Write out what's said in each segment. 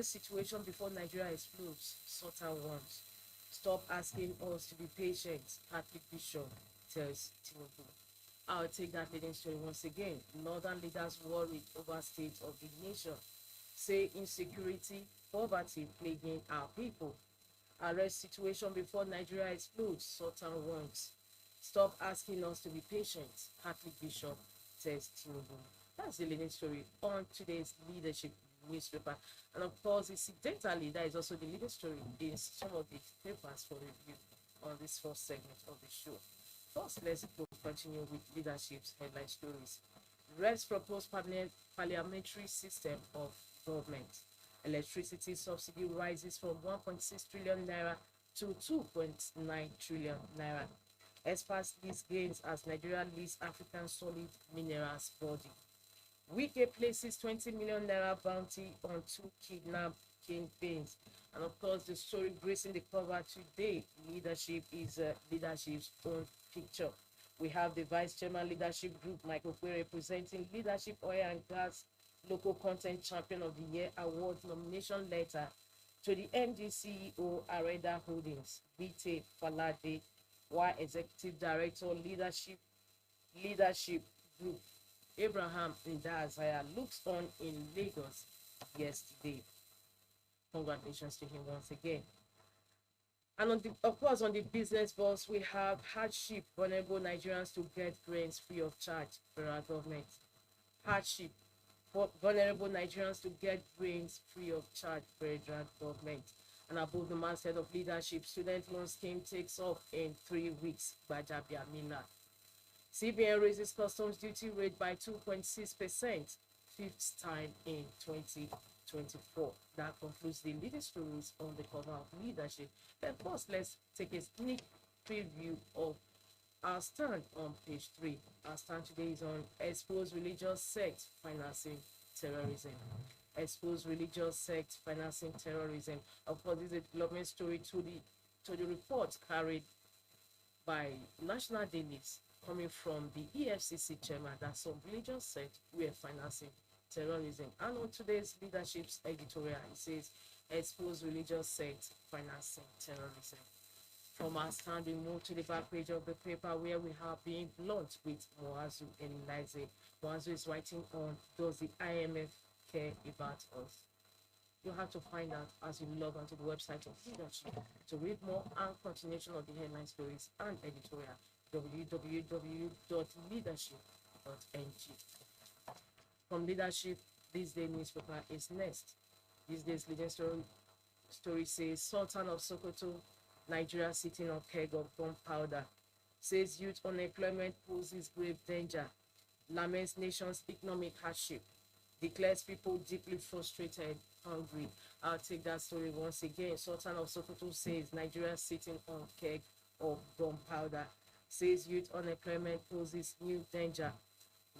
Situation before Nigeria explodes, Sultan warns. Stop asking us to be patient, Catholic Bishop tells Tinubu. I'll take that leading story once again. Northern leaders worried over state of the nation. Say insecurity, poverty plaguing our people. Arrest situation before Nigeria explodes, Sultan warns. Stop asking us to be patient, Catholic Bishop says Tinubu. That's the leading story on today's leadership newspaper. And of course, incidentally, that is also the leading story in some of the papers for review on this first segment of the show. First, let's continue with leadership's headline stories. Reps propose parliamentary system of government. Electricity subsidy rises from 1.6 trillion naira to 2.9 trillion naira. Experts list gains as Nigeria leads African solid minerals body. Wike places 20 million naira bounty on two kidnapped kingpins. And of course, the story gracing the cover today, leadership is leadership's own picture. We have the Vice Chairman Leadership Group, Michael Kwe, representing Leadership Oil and Gas Local Content Champion of the Year Award nomination letter to the MD CEO Areda Holdings, Vite Falade, while Executive Director Leadership Group Abraham Ndazaya looks on in Lagos yesterday. Congratulations to him once again. And of course, on the business bus, we have hardship, vulnerable Nigerians to get grains free of charge for our government. Hardship, vulnerable Nigerians to get grains free of charge for federal government. And above the masthead of leadership, student loan scheme takes off in 3 weeks by Jabiamina. CBN raises customs duty rate by 2.6%, fifth time in 2024. That concludes the leading stories on the cover of leadership. Then first, let's take a sneak preview of our stand on page 3. Our stand today is on exposed religious sects financing terrorism. Exposed religious sects financing terrorism. Of course, this is a development story to the report carried by national dailies coming from the EFCC chairman that some religious sects were financing terrorism. And on today's leadership's editorial, it says expose religious sects financing terrorism. From our stand, we move to the back page of the paper where we have been blunt with Moazu Elize. Moazu is writing on does the IMF care about us? You have to find out as you log onto the website of leadership to read more and continuation of the headline stories and editorial www.leadership.ng. From leadership, this day newspaper is next. This day's leading story says Sultan of Sokoto, Nigeria sitting on keg of gunpowder, says youth unemployment poses grave danger, laments nation's economic hardship, declares people deeply frustrated, hungry. I'll take that story once again. Sultan of Sokoto says Nigeria sitting on keg of gunpowder, says youth unemployment poses new danger,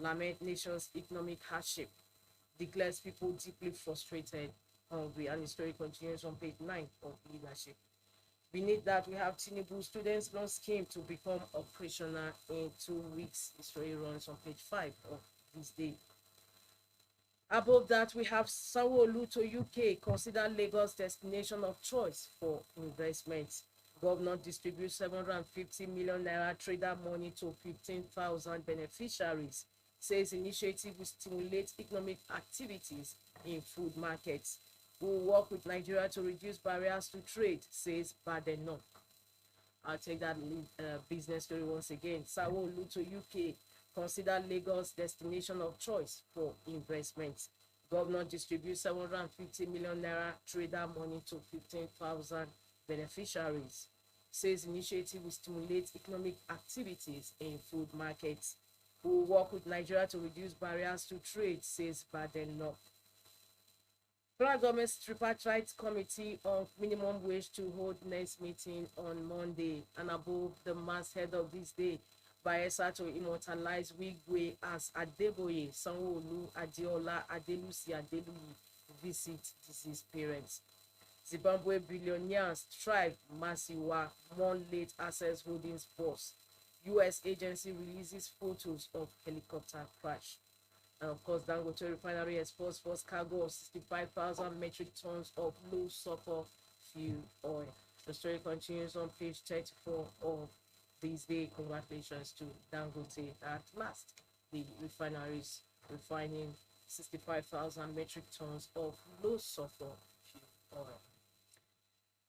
lament nation's economic hardship, declares people deeply frustrated, hungry. And the story continues on page 9 of leadership. Beneath that, we have Tinubu students loan scheme to become operational in 2 weeks. The story runs on page 5 of this day. Above that, we have Sanwo-Olu to UK, consider Lagos destination of choice for investments. Governor distributes 750 million naira trader money to 15,000 beneficiaries. Says initiative will stimulate economic activities in food markets. We will work with Nigeria to reduce barriers to trade, says Badenoch. I'll take that business story once again. Sanwo-Olu to UK, consider Lagos destination of choice for investments. Governor distributes 750 million naira trader money to 15,000 beneficiaries. Says initiative will stimulate economic activities in food markets. We will work with Nigeria to reduce barriers to trade, says Badenoch. Federal government's tripartite committee on minimum wage to hold next meeting on Monday. And above the masthead of this day, Bayelsa to immortalize Wigwe as Adeboye, Sanwo-Olu, Adeola, Adelusi, Adeluyi visit deceased parents. Zimbabwe billionaires strive Masiwa, mourn late Access Holdings boss. U.S. agency releases photos of helicopter crash. And of course, Dangote Refinery exports first cargo of 65,000 metric tons of low sulfur fuel oil. The story continues on page 34 of this day. Congratulations to Dangote. At last, the refineries refining 65,000 metric tons of low sulfur fuel oil.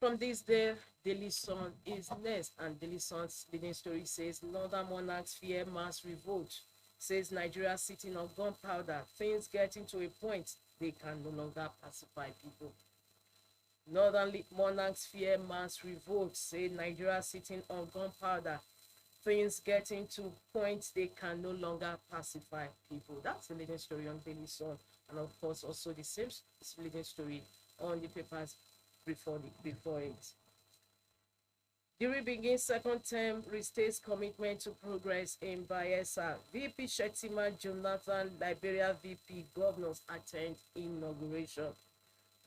From this day, Daily Sun is next, and Daily Sun's leading story says Northern monarchs fear mass revolt. Says Nigeria sitting on gunpowder. Things getting to a point they can no longer pacify people. Northern monarchs fear mass revolt. Say Nigeria sitting on gunpowder. Things getting to point they can no longer pacify people. That's the leading story on Daily Sun, and of course also the same leading story on the papers before it. Diri begins second term, restates commitment to progress in Bayelsa. VP Shettima Jonathan, Liberia VP governors attend inauguration.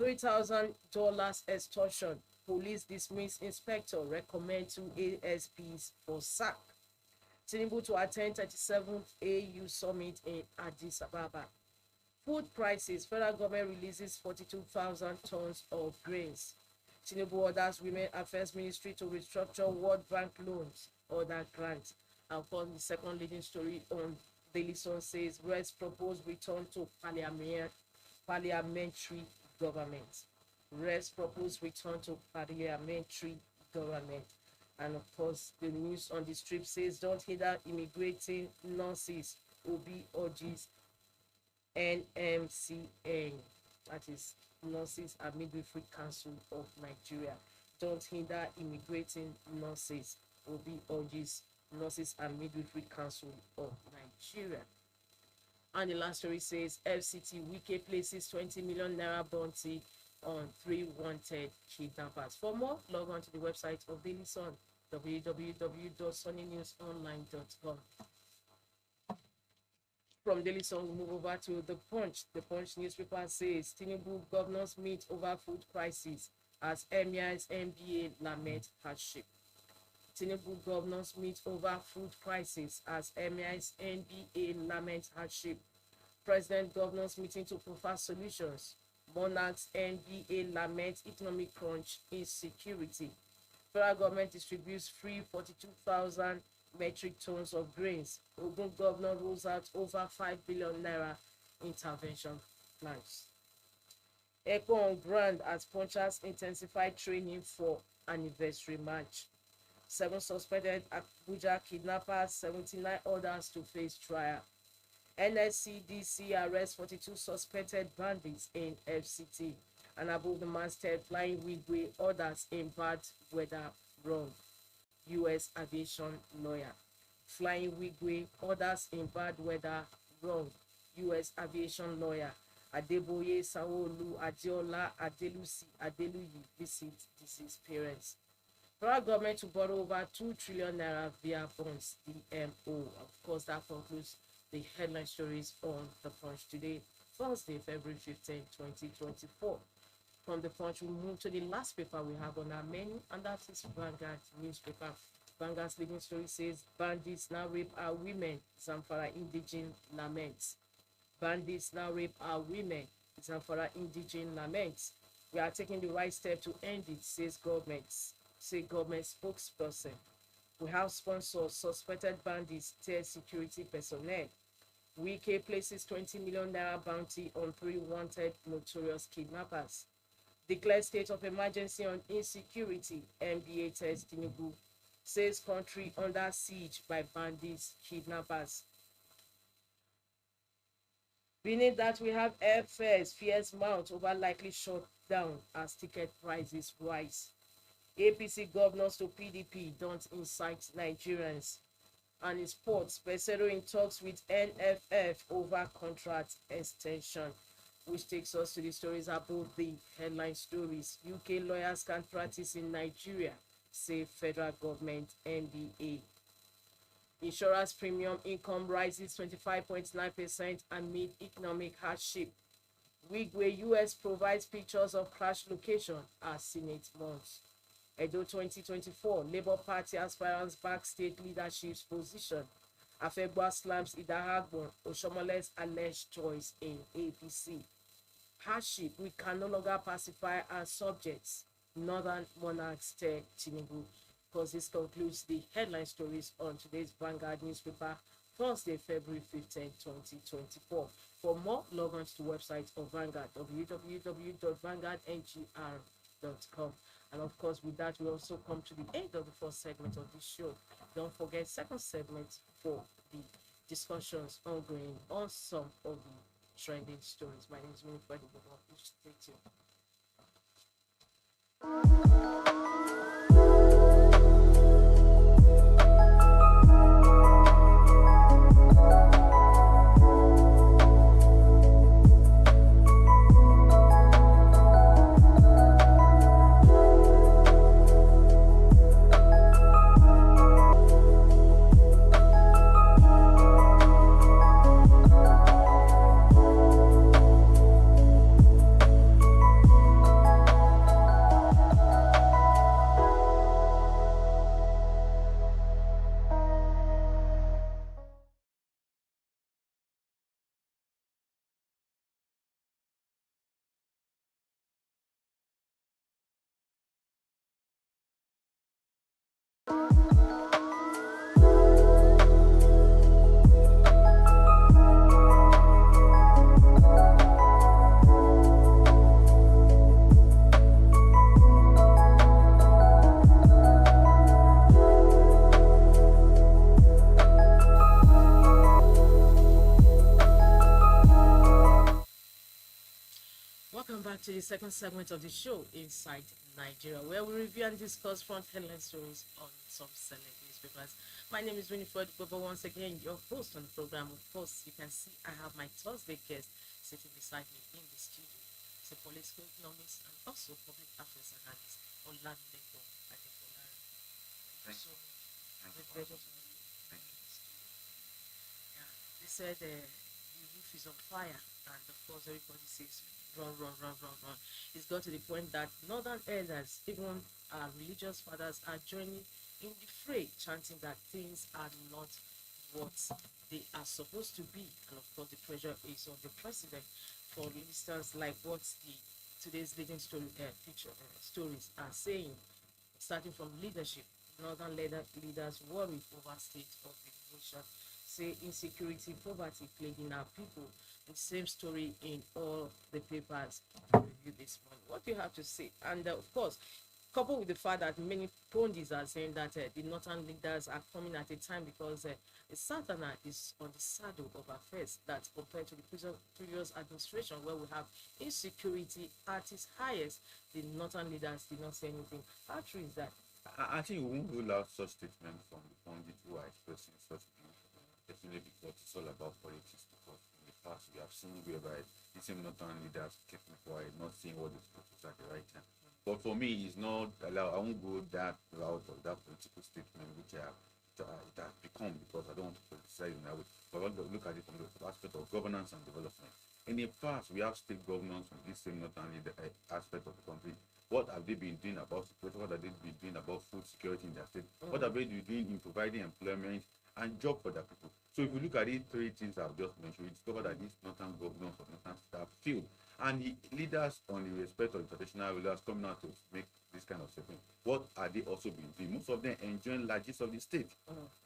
$3,000 extortion. Police dismiss inspector, recommend to ASPs for sack. Tinubu to attend 37th AU summit in Addis Ababa. Food prices. Federal government releases 42,000 tons of grains. Tinubu orders Women Affairs Ministry to restructure World Bank loans, other grants. And for the second leading story on Daily Sun says, Rest proposed return to parliamentary government. Rest proposed return to parliamentary government. And of course, the news on the strip says, don't hinder immigrating nurses. Obi urges NMCN, that is Nurses and Midwifery Council of Nigeria. Don't hinder immigrating nurses. Obi urges Nurses and Midwifery Council of Nigeria. And the last story says FCT Wike places 20 million naira bounty on 3 wanted kidnappers. For more, log on to the website of Daily Sun, www.sunnynewsonline.com. From Daily Sun, we move over to The Punch. The Punch newspaper says Tinubu governors meet over food prices as Emirs MBA lament hardship. Tinubu governors meet over food prices as Emirs NBA lament hardship. President governors meeting to provide solutions. Monarchs NBA lament economic crunch, insecurity. Federal government distributes free 42,000 metric tons of grains. Ogun governor rolls out over 5 billion naira intervention plans. Echo on ground as punchers intensify training for anniversary match. 7 suspected Abuja kidnappers, 79 others to face trial. NSCDC arrests 42 suspected bandits in FCT. And above the masthead, flying wigway, others in bad weather wrong. U.S. aviation lawyer. Flying wigway, others in bad weather wrong. U.S. aviation lawyer. Adeboye Sanwo-Olu Adeola Adelusi Adeluyi visit deceased parents. Federal government to borrow over 2 trillion naira via bonds, DMO. Of course, that concludes the headline stories on The Punch today, Thursday, February 15, 2024. From The Punch, we move to the last paper we have on our menu, and that is Vanguard newspaper. Vanguard's leading story says, bandits now rape our women, Zamfara indigene laments. Bandits now rape our women, Zamfara indigene laments. We are taking the right step to end it, says government spokesperson. We have sponsors, suspected bandits, tear security personnel. Wike places 20 million naira bounty on 3 wanted notorious kidnappers. Declared state of emergency on insecurity. NBA tells Tinubu. Says country under siege by bandits, kidnappers. Beneath that, we have airfares, fears mount over likely shutdown as ticket prices rise. APC governors to PDP don't incite Nigerians. And in sports, Pesero in talks with NFF over contract extension, which takes us to the stories above the headline stories. UK lawyers can practice in Nigeria, say federal government NBA. Insurance premium income rises 25.9% amid economic hardship. Wigway US provides pictures of crash location as Senate mounts. Edo 2024, Labour Party aspirants back state leadership's position. Afegwa slams Idahagbon Oshomole's alleged choice in APC. Hardship, we can no longer pacify our subjects. Northern monarchs tell Tinubu. Because this concludes the headline stories on today's Vanguard newspaper, Thursday, February 15th, 2024. For more, log on to the website of Vanguard, www.vanguardngr.com. And of course, with that, we also come to the end of the first segment of this show. Don't forget, second segment for the discussions ongoing on some of the trending stories. My name is Winifred. Please stay tuned. Welcome back to the second segment of the show, Inside Nigeria, where we review and discuss front headline stories on some select newspapers. My name is Winifred, but once again, your host on the program. Of course, you can see I have my Thursday guest sitting beside me in the studio. He's a political economist and also public affairs analyst, Olamide Adekolare. Thank you so much. Thank you. Pleasure to have you. Thank you. Yeah, they said the roof is on fire, and of course, everybody says run, run, run, run, run. It's got to the point that northern elders, even religious fathers, are joining in the fray, chanting that things are not what they are supposed to be. And of course, the pressure is on the president. For instance, like what the today's leading story stories are saying, starting from leadership. Northern leaders worry over state of the nation, say insecurity, poverty plaguing our people. The same story in all the papers review this morning. What do you have to say? And of course, coupled with the fact that many pundits are saying that the northern leaders are coming at a time because the southerner is on the saddle of affairs, that compared to the previous administration where we have insecurity at its highest, the northern leaders did not say anything. How true is that? I think we won't rule out such statements from the pundits who are expressing such views, definitely because it's all about politics. Because in the past, we have seen whereby the same northern leaders kept quiet, not saying what is supposed at the right time. But for me, it's not allowed. I won't go that route of that political statement, which it has become, because I don't want to politicize in that way. But I want to look at it from the aspect of governance and development. In the past, we have state governors from this same northern leader aspect of the country. What have they been doing about security? What have they been doing about food security in their state? What have they been doing in providing employment and job for their people? So if you look at these three things I've just mentioned, you discover that these northern governors of northern staff failed. And the leaders on the respect of the traditional rulers coming out to make this kind of statement, what are they also been doing? Most of them enjoying largesse of the state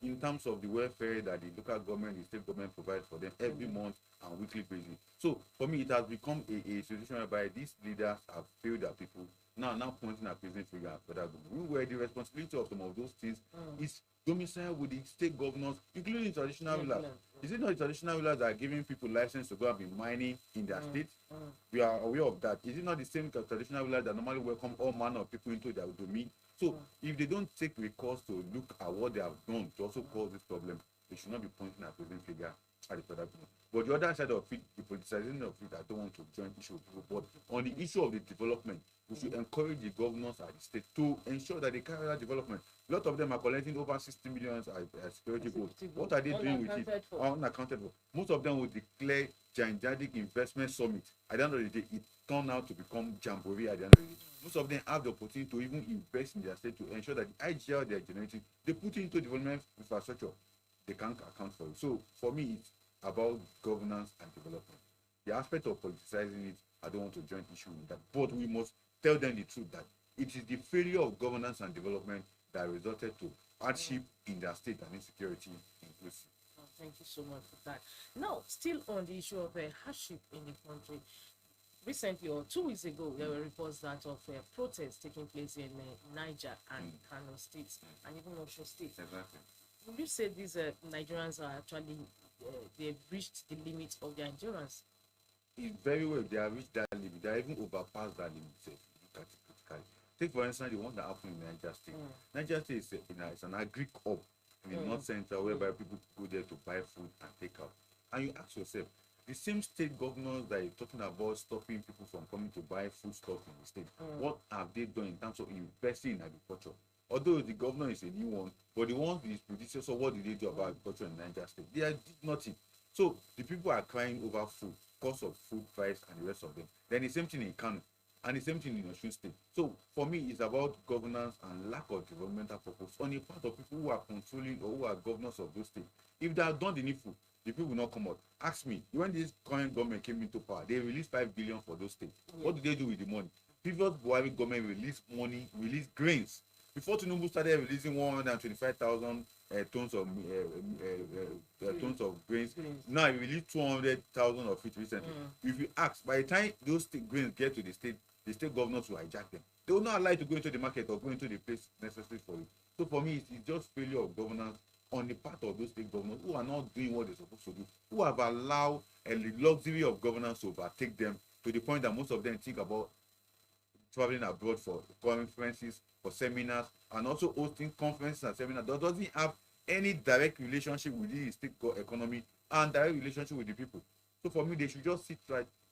in terms of the welfare that the local government, the state government provides for them every month and weekly basis. So for me, it has become a situation whereby these leaders have failed their people. Now pointing at prison figure for that group. Where the responsibility of some of those things is domiciled with the state governors, including traditional rulers. Is it not the traditional rulers that are giving people license to go and be mining in their state? We are aware of that. Is it not the same traditional rulers that normally welcome all manner of people into their domain? So if they don't take recourse to look at what they have done to also cause this problem, they should not be pointing at prison figure at the federal government. But the other side of it, the politicization of it, I don't want to join issue with people. But on the issue of the development, we should encourage the governors at the state to ensure that they carry out development. A lot of them are collecting over 60 million as security votes. What are they doing with it? Unaccounted for. Most of them will declare gigantic investment summit. At the end of the day, it turned out to become jamboree at the end of the day. Most of them have the opportunity to even invest in their state to ensure that the IGL they are generating, they put into development infrastructure. they can't account for it. So for me, it's about governance and development. The aspect of politicizing it, I don't want to join issue with that. But we must tell them the truth that it is the failure of governance and development that resulted to hardship in their state and insecurity inclusive. Oh, thank you so much for that. Now, still on the issue of hardship in the country, recently or 2 weeks ago, there were reports that of protests taking place in Niger and Kano states and even Osun state. Exactly. Would you say these Nigerians are actually they've reached the limit of their endurance? It's very well they have reached that limit. They have even overpassed that limit. If you look at it critically. Take for instance the one that happened in Niger State. Niger State is it's an agri hub in the north center whereby people go there to buy food and take out. And you ask yourself, the same state governors that you're talking about stopping people from coming to buy food stuff in the state, what have they done in terms of investing in agriculture? Although the governor is a new one, but the ones with his predecessor, so what did they do about agriculture in Niger State? They did nothing. So the people are crying over food, cost of food price, and the rest of them. Then the same thing in Kano, and the same thing in Osun State. So for me, it's about governance and lack of developmental purpose on the part of people who are controlling or who are governors of those states. If they have done the needful, the people will not come out. Ask me, when this current government came into power, they released 5 billion for those states. What did they do with the money? Previous Buhari government released money, released grains. Before Tinubu started releasing 125,000 tons of tons of grains, now he released 200,000 of it recently. If you ask, by the time those grains get to the state governors will hijack them. They will not allow you to go into the market or go into the place necessary for it. So for me, it's just failure of governance on the part of those state governors who are not doing what they're supposed to do, who have allowed the luxury of governance to overtake them to the point that most of them think about traveling abroad for conferences, for seminars, and also hosting conferences and seminars that doesn't have any direct relationship with the state economy and direct relationship with the people. So for me, they should just sit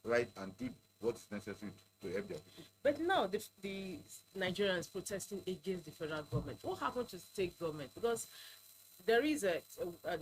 right and do what is necessary to help their people. But now the Nigerians protesting against the federal government. What happened to state government? Because there is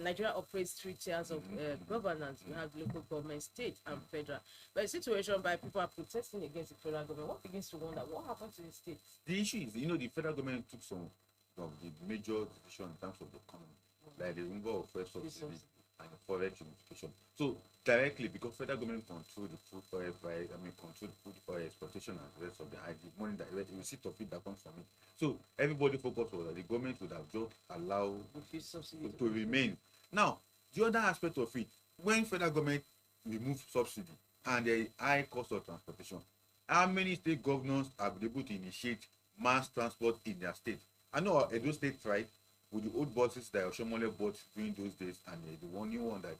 Nigeria operates 3 tiers of governance. We have local government, state, and federal. But a situation by people are protesting against the federal government, one begins to wonder what happened to the states. The issue is, the federal government took some of the major decisions in terms of the economy, like the removal of first subsidy and the forex unification. So directly, because federal government control the food oil price, control the food oil exploitation and the rest of the money that the receipt of it that comes from it. So everybody focused on that the government would have just allowed to remain. Now, the other aspect of it, when federal government removes subsidy and the high cost of transportation, how many state governors have been able to initiate mass transport in their state? I know Edo State tried with the old buses that Oshomole bought during those days and the new one that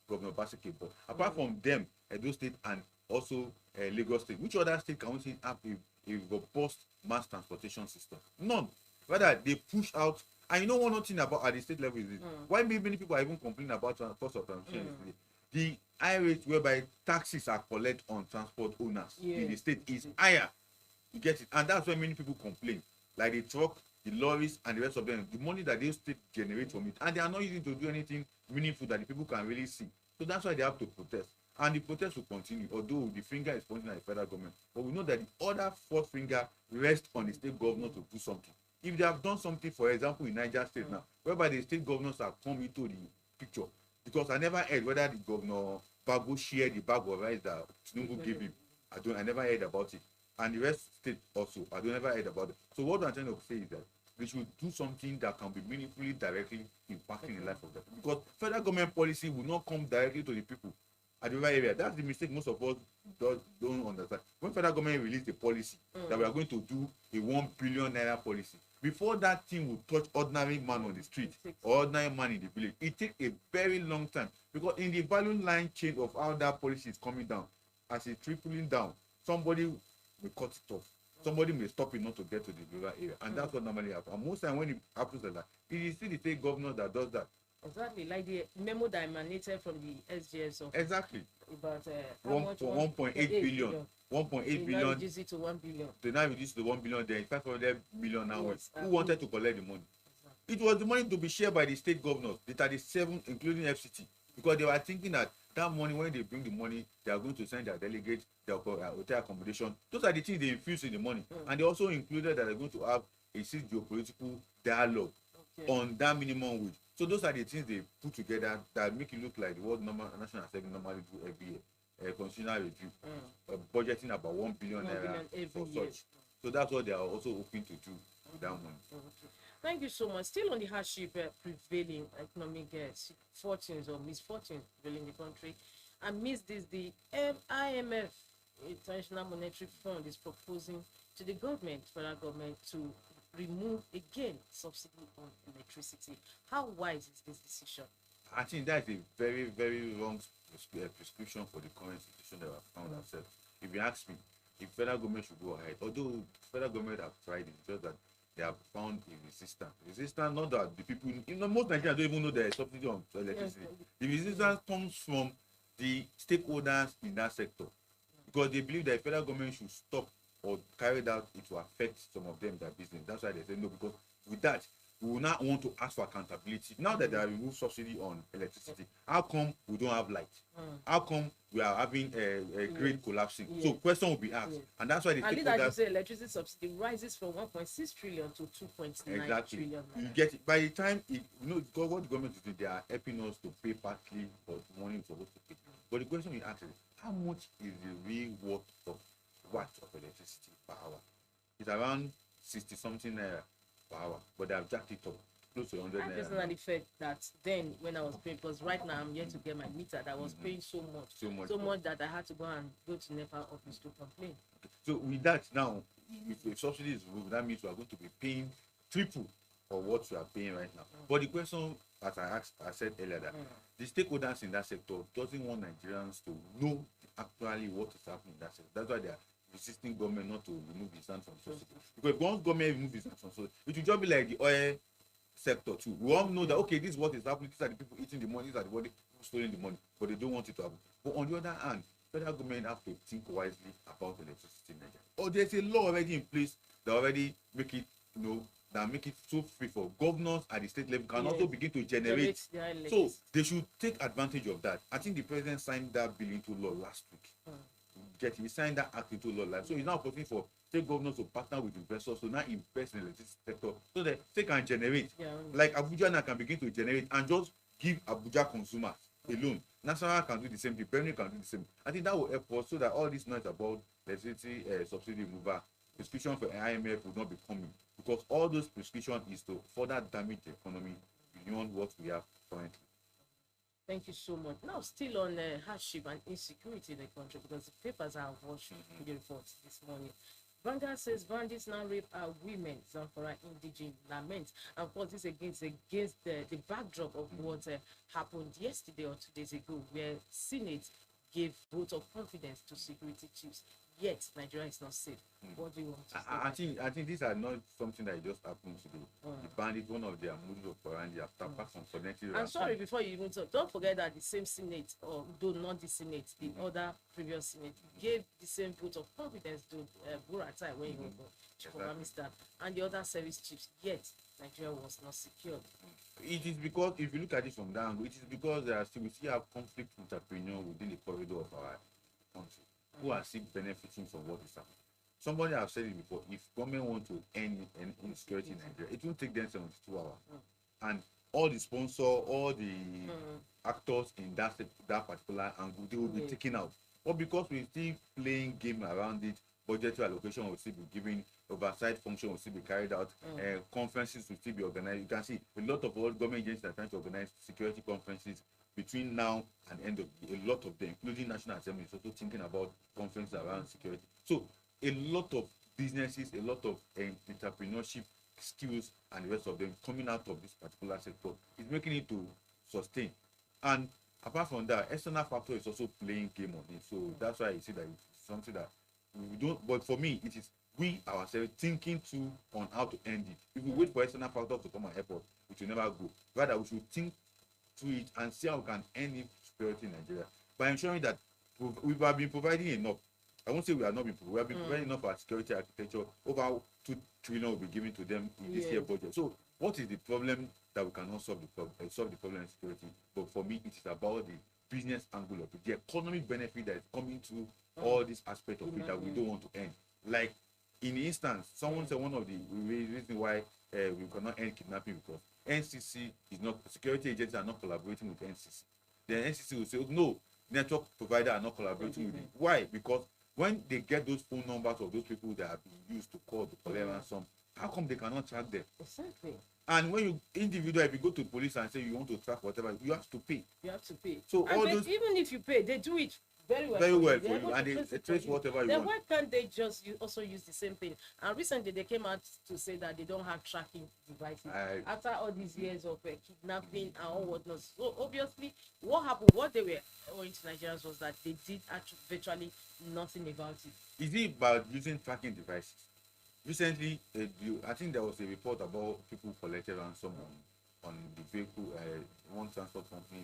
Governor Basike bought. Apart from them, Edo State and also Lagos State, which other state can we see have a robust mass transportation system? None. Rather, they push out. And you know one other thing about at the state level is this. Why many people are even complaining about cost of transportation is the high rate whereby taxes are collected on transport owners in the state is higher. You get it? And that's why many people complain. Like the truck, the lorries, and the rest of them, the money that they state generate from it, and they are not using to do anything meaningful that the people can really see. So that's why they have to protest. And the protest will continue, although the finger is pointing at the federal government. But we know that the other 4th finger rests on the state governor to do something. If they have done something, for example, in Niger State now, whereby the state governors have come into the picture, because I never heard whether the governor Bago shared the bag of rice that Tinubu gave him. I never heard about it. And the rest state also, I don't ever heard about it. So what I'm trying to say is that they should do something that can be meaningfully directly impacting the life of them. Because federal government policy will not come directly to the people at the right area. That's the mistake most of us don't understand. When federal government released a policy that we are going to do a 1 billion naira policy, before that thing will touch ordinary man on the street or ordinary man in the village, it takes a very long time. Because in the value line chain of how that policy is coming down, as it's trickling down, somebody will cut it off. Somebody may stop it not to get to the rural area. And that's what normally happens. And most times when it happens like that, it is still the state governor that does that. Exactly, like the memo that emanated from the SGS of exactly about 1.8 billion. 1.8 billion. Reduce it to 1 billion. They now reduce to 1 billion. Then 500 million now. Yes, who wanted to collect the money? Exactly. It was the money to be shared by the state governors, the 37, including FCT, because they were thinking that money, when they bring the money, they are going to send their delegates, their hotel accommodation. Those are the things they infuse in the money. And they also included that they're going to have a geopolitical dialogue on that minimum wage. So those are the things they put together that make it look like what National Assembly normally do every year. Constitutional review, budgeting about 1 billion 1 naira billion for every year. such. So that's what they are also hoping to do with that money. Okay. Thank you so much. Still on the hardship prevailing economic fortunes or misfortunes prevailing in the country. Amidst this, the IMF, International Monetary Fund, is proposing to the government, federal government, to remove again subsidy on electricity. How wise is this decision? I think that is a very, very wrong prescription for the current situation that we have found ourselves. If you ask me, if federal government should go ahead, although federal government have tried it, just that they have found a resistance. Resistance, not that the people, most Nigerians don't even know there is subsidy on electricity. The resistance comes from the stakeholders in that sector, because they believe that federal government should stop or carry it out, it will affect some of them, their business. That's why they say no, because with that, we will not want to ask for accountability. Now that they have removed subsidy on electricity, how come we don't have light? How come we are having a grid collapsing? So question will be asked, and that's why the And as you stakeholders. say, electricity subsidy rises from 1.6 trillion to 2.9 trillion. You get it. By the time because what the government is doing, they are helping us to pay partly for the money we're supposed to pay. But the question we ask is, how much is the real worth of watt of electricity per hour? It's around 60 something naira per hour, but they have jacked it up close to 100 I naira. personally felt that then when I was paying, because right now I'm yet to get my meter, that I was paying so much that I had to go to NEPA office to complain. So with that now, if subsidy is removed, that means we are going to be paying triple for what we are paying right now. But the question, as I said earlier, that the stakeholders in that sector doesn't want Nigerians to know actually what is happening in that sector. That's why they are resisting government not to remove his hand from subsidy. Because once government remove his hand from subsidy, it will just be like the oil sector too. We all know that okay, this is what is happening. These are the people eating the money. These are the body stealing the money, but they don't want it to happen. But on the other hand, federal government have to think wisely about electricity in Nigeria. Or there's a law already in place that already make it, that make it so free for governors at the state level can also begin to generate. So they should take advantage of that. I think the president signed that bill into law last week. He signed that act into law. So he's now pushing for state governors to partner with investors to now invest in the electricity sector so that they can generate. Like Abuja now can begin to generate and just give Abuja consumers alone. National can do the same thing, Benue can do the same. I think that will help us so that all this noise about electricity subsidy removal, prescription for IMF will not be coming, because all those prescriptions is to further damage the economy beyond what we have currently. Thank you so much. Now, still on hardship and insecurity in the country, because the papers are watching the reports this morning. Vanguard says bandits now rape our women. Zamfara indigene lament. And of course, this against the backdrop of what happened yesterday or 2 days ago, where Senate gave vote of confidence to security chiefs. Yet Nigeria is not safe. What do you want to say? I think these are not something that just happened today. The bandit, one of their modus operandi, after from connecting. I'm sorry, before you even talk, don't forget that the same Senate, or though not the Senate, the other previous Senate gave the same vote of confidence to Buratai when he was chief of army staff and the other service chiefs. Yet Nigeria was not secured. It is because, if you look at it from that angle, it is because we still have conflict entrepreneurs within the corridor of our country who are still benefiting from what is happening. Somebody have said it before, if government want to end insecurity in Nigeria, it will take them 72 hours. And all the sponsor, all the actors in that particular angle, they will be taken out. But because we're still playing game around it, budgetary allocation will still be given, oversight function will still be carried out, conferences will still be organized. You can see a lot of all government agencies are trying to organize security conferences between now and end of the year. A lot of them, including National Assembly, is also thinking about conferences around security. So a lot of businesses, a lot of entrepreneurship skills and the rest of them coming out of this particular sector is making it to sustain. And apart from that, external factor is also playing game on it. So that's why I see that it's something that we don't. But for me, it is we ourselves thinking too on how to end it. If we wait for external factors to come and help us, it will never go. Rather, we should think through it and see how we can end insecurity in Nigeria by ensuring that we have been providing enough. I won't say we have not been providing. We have been providing enough for security architecture. Over 2 trillion will be given to them in this year budget. So, what is the problem that we cannot solve the problem of security? But for me, it is about the business angle of it, the economic benefit that is coming to all these aspects of it that we don't want to end. Like in the instance, someone said one of the reasons why we cannot end kidnapping, because NCC is not, security agencies are not collaborating with NCC. Then NCC will say, oh, no, network provider are not collaborating with it. Why? Because when they get those phone numbers of those people that have been used to call to collect ransom, how come they cannot track them? Exactly. And when you individual, if you go to police and say you want to track whatever, you have to pay. You have to pay. So and all those even if you pay, they do it very well. very well They're for able you, to and they trace it trace for you. whatever you Then want. why can't they just also use the same thing? And recently they came out to say that they don't have tracking devices after all these years of kidnapping and all whatnot. So obviously, what happened? What they were owing to Nigerians was that they did actually virtually nothing about it. Is it about using tracking devices? Recently, I think there was a report about people collected ransom on the vehicle, one transport company.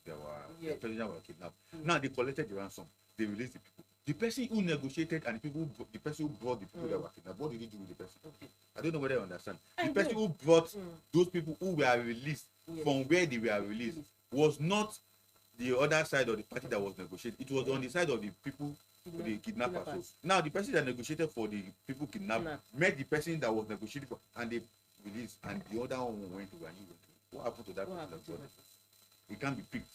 There were the president were kidnapped. Now they collected the ransom. They released the people. The person who negotiated and the person who brought the people that were kidnapped. What did he do with the person? Okay. I don't know whether you understand. The person who brought those people who were released from where they were released was not the other side of the party that was negotiated. It was on the side of the people, the kidnappers. So now the person that negotiated for the people kidnapped met the person that was negotiated for, and they released, and the other one went to, and he went to. What happened to that person? It can't be picked.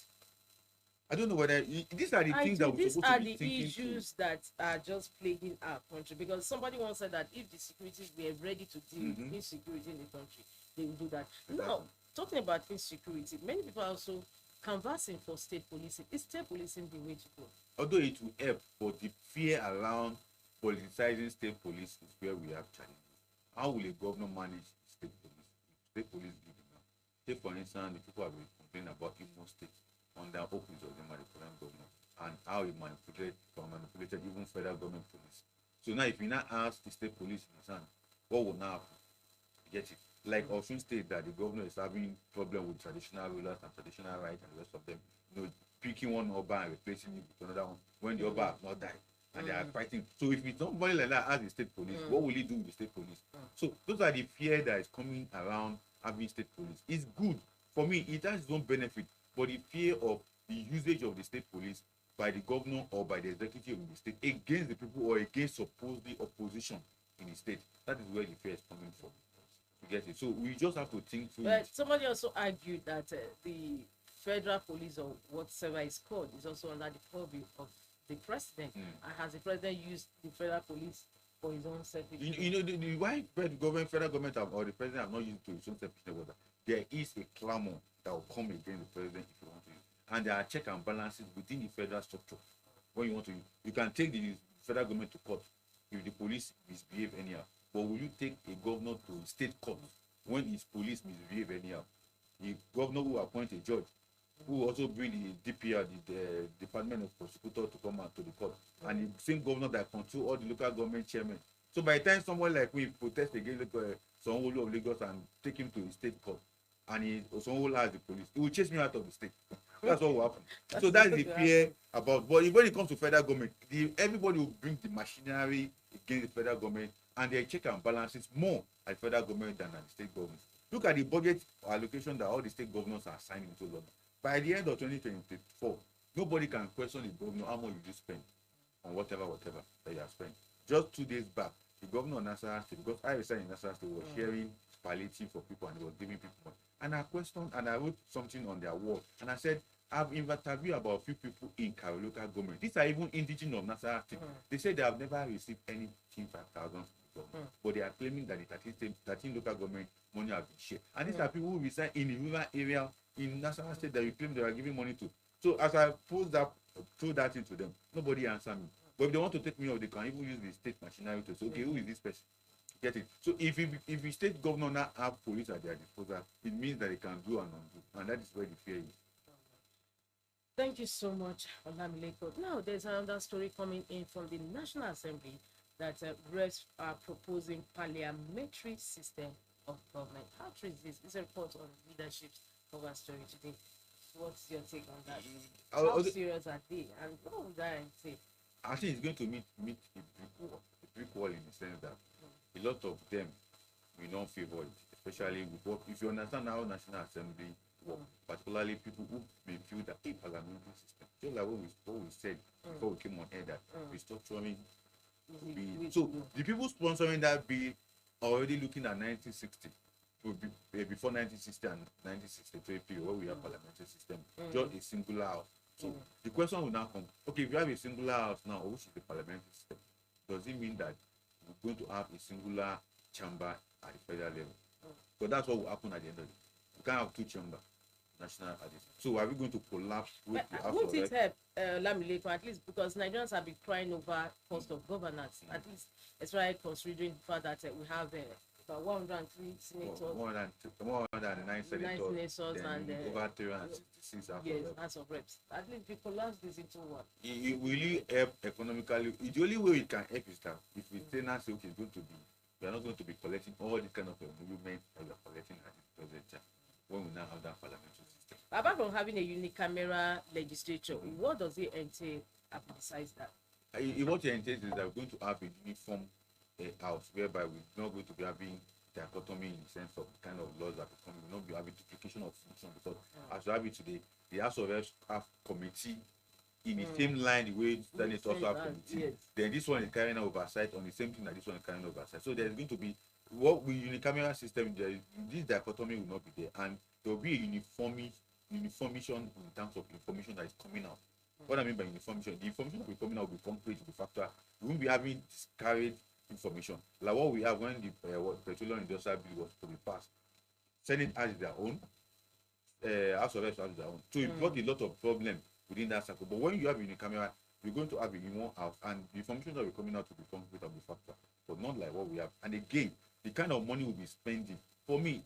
I don't know whether these are the things that we're supposed to be thinking. These are the issues that are just plaguing our country, because somebody once said that if the securities were ready to deal with insecurity in the country, they will do that. Exactly. Now, talking about insecurity, many people are also canvassing for state policing. Is state policing the way to go? Although it will help, but the fear around politicizing state police is where we have challenges. How will a governor manage state police? State police give enough. Take for instance, the people have been complaining about Imo State under office of the current governor, and how he manipulated even federal government police. So now if we now ask the state police in his hand, what will now happen? You get it? Like Osun State, that the governor is having problem with traditional rulers and traditional rights and the rest of them, picking one Oba and replacing it with another one when the Oba has not died and they are fighting. So if it's somebody like that as the state police, what will he do with the state police? So those are the fear that is coming around having state police. It's good. For me, it has its own benefit, but the fear of the usage of the state police by the governor or by the executive of the state against the people or against supposedly opposition in the state, that is where the fear is coming from. You get it? So we just have to think through. But somebody also argued that the federal police, or whatever it's called, is also under the purview of the president. And has the president used the federal police for his own selfish? Why federal government or the president have not used it to his own selfish? There is a clamor that will come against the president if you want to use. And there are check and balances within the federal structure. When you want to use, you can take the federal government to court if the police misbehave anyhow. But will you take a governor to state court when his police misbehave anyhow? The governor will appoint a judge who will also bring the DPR, the Department of Prosecutor, to come out to the court. And the same governor that control all the local government chairmen. So by the time someone like me protest against Sanwo-Olu of Lagos and take him to the state court, and Sanwo-Olu has the police, he will chase me out of the state. That's what will happen. So that's the fear about. But when it comes to federal government, everybody will bring the machinery against the federal government, and they check and balances more at federal government than at the state government. Look at the budget allocation that all the state governors are signing to London. By the end of 2024, nobody can question the governor how much you spend on whatever that you have spent. Just 2 days back, the governor of Nasarawa State, because I reside in Nasarawa State, was sharing palliative for people and he was giving people money. And I questioned and I wrote something on their wall, and I said, I've interviewed about a few people in Karo local government. These are even indigenous of Nasarawa State. They say they have never received anything 5,000, but they are claiming that the 13 local government money have been shared. And these are people who reside in the rural area in Nasarawa State that you claim they are giving money to. So as I threw that into them, nobody answered me. But if they want to take me off, they can even use the state machinery to say, okay, who is this person? Get it? So if the state governor now have police at their disposal, it means that they can do and undo, and that is where the fear is. Thank you so much, Olamileko. Now, there's another story coming in from the National Assembly that reps are proposing parliamentary system of government. How true is this? This is a report on leadership's cover story today. What's your take on that? How serious are they? And what would I say? I think it's going to meet a brick wall in the sense that a lot of them will not favor it, especially with what, if you understand how National Assembly work, particularly people who may feel that a parliamentary system, just like what we said before we came on air, that restructuring bill. So the people sponsoring that bill are already looking at 1960 before 1960 and 1963 period, where we have parliamentary system, just a singular house. So the question will now come: okay, if you have a singular house now, which is the parliamentary system, does it mean that we're going to have a singular chamber at the federal level? But that's what will happen at the end of it. We can't have two chambers, national at this. So are we going to collapse with the house? Won't it help Lamileko, at least because Nigerians have been crying over cost of governance, at least especially considering the fact that we have about 103 senators, 109 senators, and over 366 House of Reps. At least we collapse this into one. It will really help economically. The only way it can help is that if we say now, say, okay, it's going to be, we are not going to be collecting all the kind of movement that we are collecting at this present time when we now have that parliamentary system. Apart from having a unicameral legislature, what does it entail besides that? What it entails is that we're going to have a uniform house whereby we're not going to be having dichotomy in the sense of the kind of laws that become. We'll not be having duplication of function because as we have it today, the House of Reps have committee in the same line the way Senate also have committee. Yes. Then this one is carrying out oversight on the same thing that this one is carrying oversight. So there's going to be what we unicameral system. This dichotomy will not be there, and there will be a uniformation in terms of information that is coming out. What I mean by uniformation, the information that will be coming out will be concrete, will be factual. We won't be having discarried information like what we have when the petroleum industrial bill was to be passed. Senate has their own, House of Reps has their own. So it brought a lot of problems within that circle. But when you have unicameral, you're going to have a one house, and the information that will be coming out will be concrete and be factual, but not like what we have. And again, the kind of money we'll be spending, for me,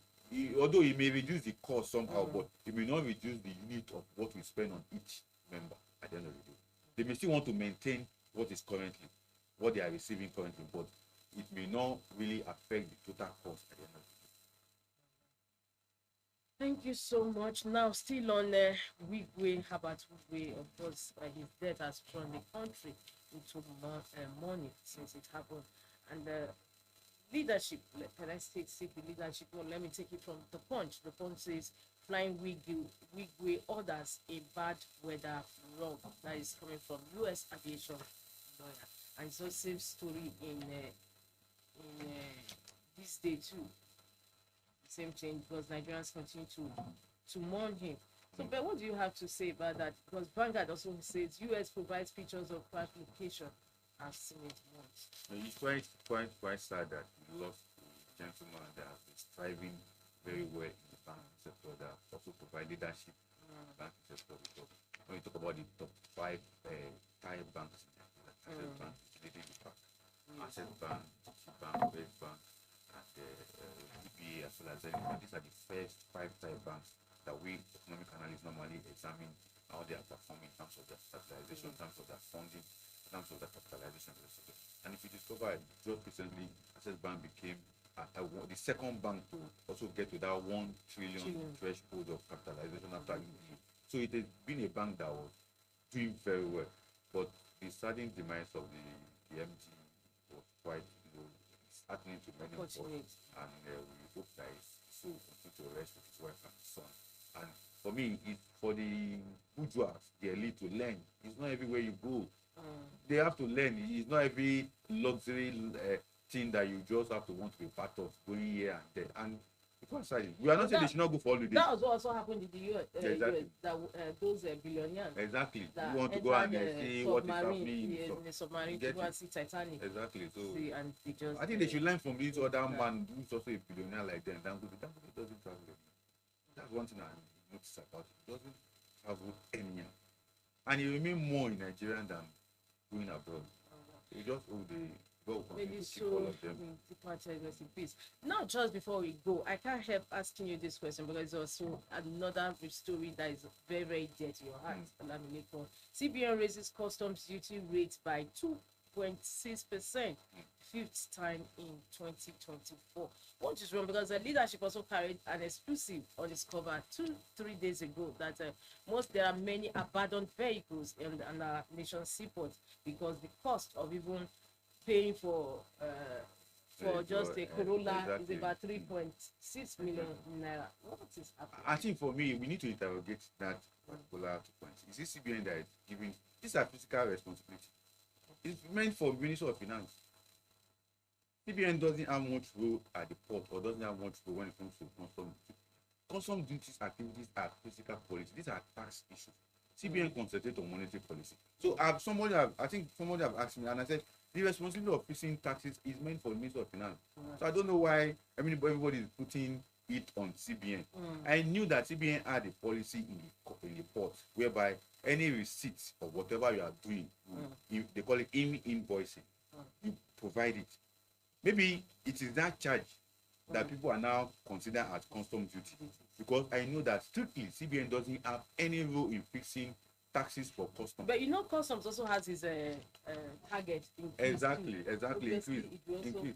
although it may reduce the cost somehow, but it may not reduce the unit of what we spend on each member at the end of the day. They may still want to maintain what is currently, what they are receiving currently, but it may not really affect the total cost at the end of the day. Thank you so much. Now, still on Wigwe, Herbert Wigwe, of course, his death has thrown the country into mourning since it happened. And leadership, can I take the leadership? Well, let me take it from the Punch. The Punch says, flying Wigwe orders a bad weather rug. That is coming from U.S. aviation lawyer. And so same story in this day too. Same thing, because Nigerians continue to mourn him. So, but what do you have to say about that? Because Vanguard also says U.S. provides pictures of crash location as Senate wants. It's quite sad that we lost a gentleman that has been striving very well in the banking sector, that also provide leadership in the banking sector. Because when you talk about the top 5 tier banks, Access Bank is leading the pack. Access Bank, Bank, West Bank, and EBA, as well as anyone. These are the first 5 tier banks that we economic analysts normally examine how they are performing in terms of their stabilization, in terms of their funding, in terms of their capitalization. And if you discover just recently, Access Bank became the second bank to also get to that 1 trillion threshold of capitalization after UBA. So it has been a bank that was doing very well, but the sudden demise of the MD was quite, it's happening to many of us, and we hope that it's so continue to rest with his wife and his son. And for me, it's for the bourgeois, the elite, to learn. It's not everywhere you go. They have to learn. It's not every luxury thing that you just have to want to be part of, going here and there. And because we are not saying they should not go for holidays. That was what also happened in the US. Exactly. Those billionaires. Exactly. You want to go and see what is happening in the submarine to go and see Titanic. Exactly. So and they just, I think they should learn from this other man who's also a billionaire like them. Dangote doesn't travel. That's one thing I noticed about it. He doesn't travel anyhow. And he remains more in Nigeria than going abroad. So you just hold the maybe so peace. Now, just before we go, I can't help asking you this question because it's also another story that is very, very dear to your heart. CBN raises customs duty rates by 2.6%, fifth time in 2024. What is wrong? Because the leadership also carried an exclusive on its cover 2-3 days ago that there are many abandoned vehicles in our nation's seaports because the cost of even paying for just a Corolla is about 3.6 million naira. What is happening? I think for me, we need to interrogate that particular 2 points. Is this CBN that is giving? These are fiscal responsibility. It's meant for Ministry of Finance. CBN doesn't have much role at the port, or doesn't have much role when it comes to custom duties activities are physical policy. These are tax issues. CBN concentrates on monetary policy. So I think somebody have asked me, and I said the responsibility of fixing taxes is meant for the Minister of Finance. So I don't know why everybody is putting it on CBN. I knew that CBN had a policy in the port whereby any receipts of whatever you are doing, they call it invoicing, you provide it. Maybe it is that charge that people are now considered as custom duty, because I know that strictly CBN doesn't have any role in fixing taxes for customs. But customs also has his target. Exactly. Increase.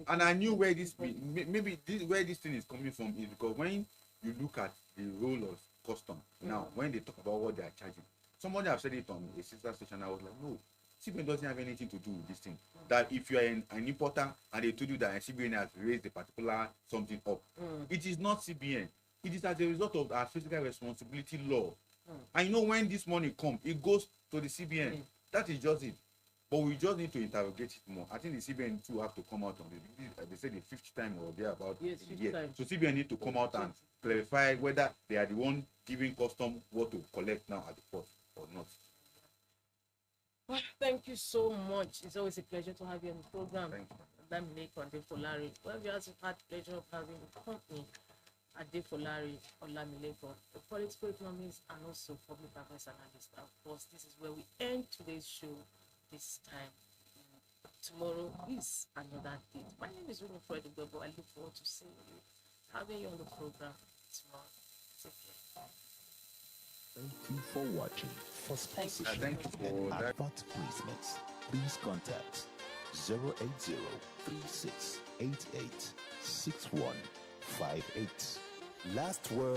And I knew where this where this thing is coming from is because when you look at the role of custom now, when they talk about what they are charging, somebody have said it on a sister station. I was like, no, CBN doesn't have anything to do with this thing. That if you are an importer and they told you that CBN has raised a particular something up, it is not CBN. It is as a result of our fiscal responsibility law. And when this money comes, it goes to the CBN. That is just it. But we just need to interrogate it more. I think the CBN too have to come out on it. They said the 5th time or thereabout. Yes, 5th time. So CBN need to come out and clarify whether they are the one giving custom what to collect now at the port or not. Well, thank you so much. It's always a pleasure to have you on the program. Thank you. Adefolari. Well, we also had the pleasure of having the company Adefolari Olamileko, a political economist and also public affairs analyst. Of course, this is where we end today's show this time. Tomorrow is another date. My name is Winifred Ubebo. I look forward to seeing you, having you on the program tomorrow. Take care. Thank you for watching. For sponsorship Thank you for and that. advert placements, please contact 080 3688 6158. Last word.